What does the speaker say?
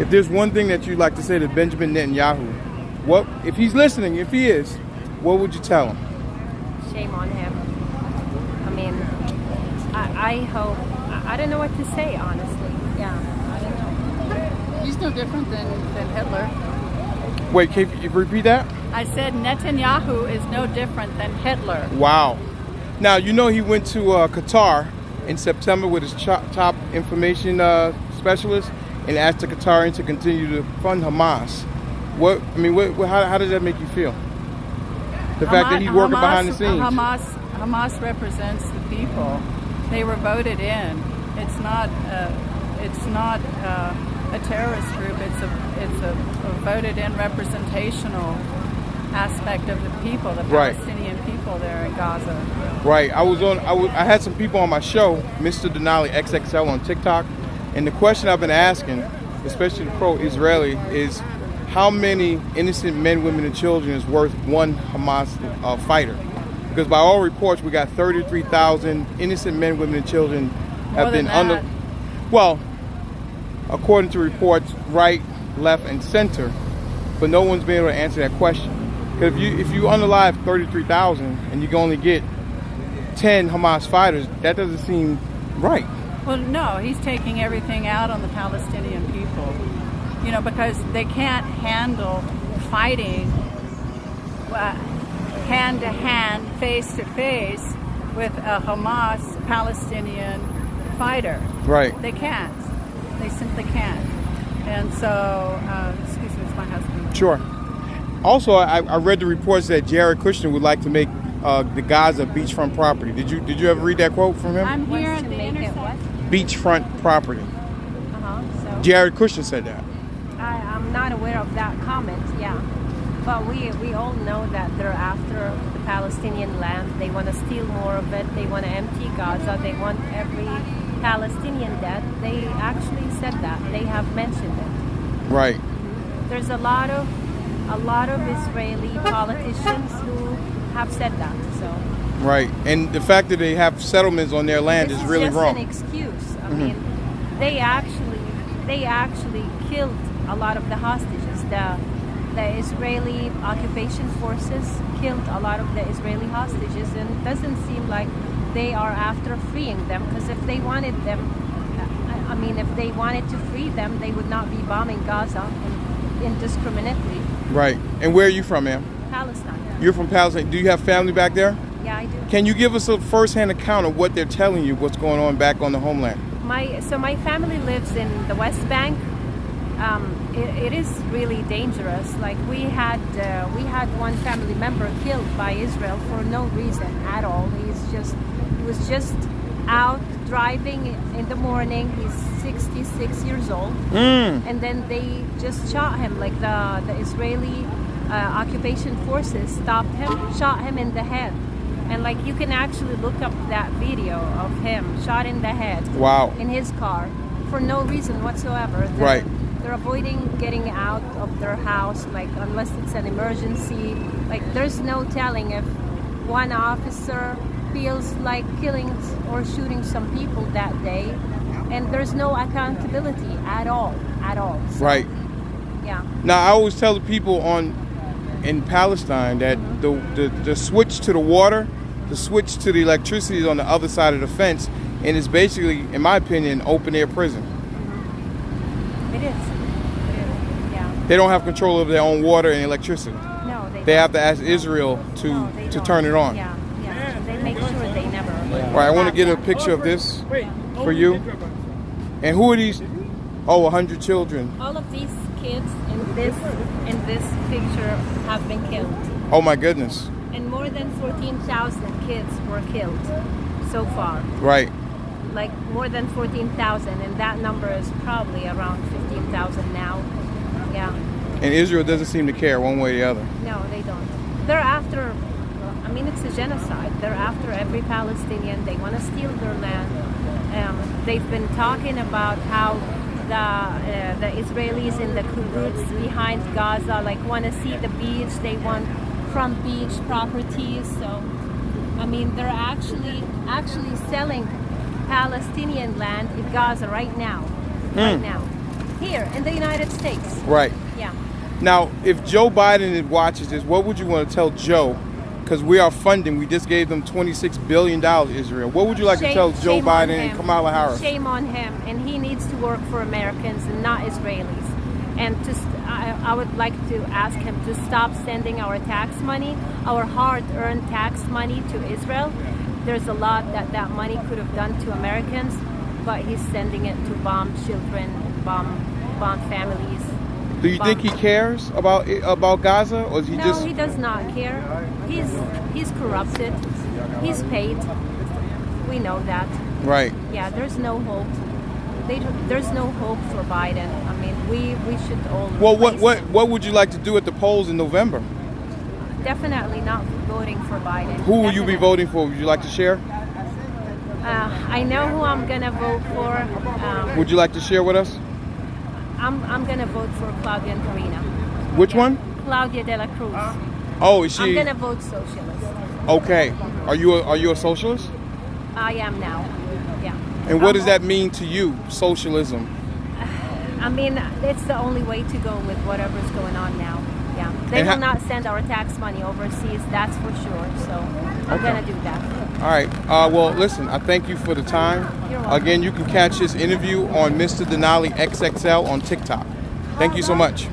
If there's one thing that you'd like to say to Benjamin Netanyahu, what, if he's listening, if he is, what would you tell him? Shame on him. I mean, I hope, I don't know what to say, honestly. Yeah, I don't know. He's no different than Hitler. Wait, can you repeat that? I said Netanyahu is no different than Hitler. Wow. Now, you know he went to Qatar in September with his top information specialist and asked the Qatarians to continue to fund Hamas. How does that make you feel? The fact that he's working behind the scenes. Hamas represents the people. They were voted in. It's not a terrorist group. It's a voted in representational aspect of the people, the Palestinian people there in Gaza. Right. I had some people on my show, Mr.Denali XXL on TikTok, and the question I've been asking, especially the pro-Israeli, is how many innocent men, women, and children is worth one Hamas fighter? Because by all reports, we got 33,000 innocent men, women, and children have been under. Well, according to reports, right, left, and center, but no one's been able to answer that question. Because if you unalive 33,000 and you can only get 10 Hamas fighters, that doesn't seem right. Well, no, he's taking everything out on the Palestinian people. You know, because they can't handle fighting hand-to-hand, face-to-face with a Hamas Palestinian fighter. Right. They can't. They simply can't. And so, excuse me, it's my husband. Sure. Also, I read the reports that Jared Kushner would like to make the Gaza beachfront property. Did you ever read that quote from him? I'm here at the intersection. Beachfront property. So Jared Kushner said that. I'm not aware of that comment, yeah. But we all know that they're after the Palestinian land. They want to steal more of it. They want to empty Gaza. They want every Palestinian dead. They actually said that. They have mentioned it. Right. There's a lot of Israeli politicians who have said that. So. Right, and the fact that they have settlements on their land is really wrong. This is just an excuse. I mean, they actually killed a lot of the hostages. The Israeli occupation forces killed a lot of the Israeli hostages, and it doesn't seem like they are after freeing them. Because if they wanted them, if they wanted to free them, they would not be bombing Gaza indiscriminately. Right. And where are you from, ma'am? Palestine. You're from Palestine. Do you have family back there? Yeah, I do. Can you give us a first-hand account of what they're telling you, what's going on back on the homeland? My family lives in the West Bank. It is really dangerous. Like we had one family member killed by Israel for no reason at all. He was just out driving in the morning. He's 66 years old, and then they just shot him. Like the Israeli occupation forces stopped him, shot him in the head. And like you can actually look up that video of him shot in the head. Wow. In his car for no reason whatsoever. They're avoiding getting out of their house, like unless it's an emergency. Like there's no telling if one officer feels like killing or shooting some people that day, and there's no accountability at all. So, right. Yeah. Now I always tell the people in Palestine that the switch to the water, the switch to the electricity is on the other side of the fence, and it's basically, in my opinion, open air prison. It is. Yeah. They don't have control over their own water and electricity. No, they have to ask Israel to turn it on. Yeah. They make sure they never. All right, I want to get a picture of this for you. And who are these? Oh, 100 children. All of these kids in this picture have been killed. Oh my goodness. And more than 14,000 kids were killed so far. Right. Like more than 14,000, and that number is probably around 15,000 now. Yeah. And Israel doesn't seem to care one way or the other. No, they don't. They're after, it's a genocide. They're after every Palestinian. They want to steal their land. They've been talking about how the Israelis in the kibbutz behind Gaza want to see the beach. They want front beach properties. So, they're actually selling Palestinian land in Gaza right now. Right now. Here in the United States. Right. Yeah. Now, if Joe Biden watches this, what would you want to tell Joe? Because we are funding. We just gave them $26 billion to Israel. What would you like to tell Joe shame on Biden and him. Kamala Harris? Shame on him, and he needs to work for Americans and not Israelis. And I would like to ask him to stop sending our tax money, our hard-earned tax money to Israel. There's a lot that money could have done to Americans, but he's sending it to bomb children and bomb families. Do you think he cares about Gaza, or is he just? No, he does not care. He's corrupted. He's paid. We know that. Right. Yeah, there's no hope. There's no hope for Biden. I mean, we should all. Well, what would you like to do at the polls in November? Definitely not voting for Biden. Who will you be voting for? Would you like to share? I know who I'm gonna vote for. Would you like to share with us? I'm gonna vote for Claudia Carina. Which one? Claudia de la Cruz. Oh, is she? I'm gonna vote socialist. Okay. Are you a socialist? I am now. Yeah. And what does that mean to you, socialism? I mean, it's the only way to go with whatever's going on now. Yeah. They will not send our tax money overseas, that's for sure. So I'm going to do that. All right. Well, listen, I thank you for the time. You're welcome. Again, you can catch this interview on Mr. Denali XXL on TikTok. Thank you so much.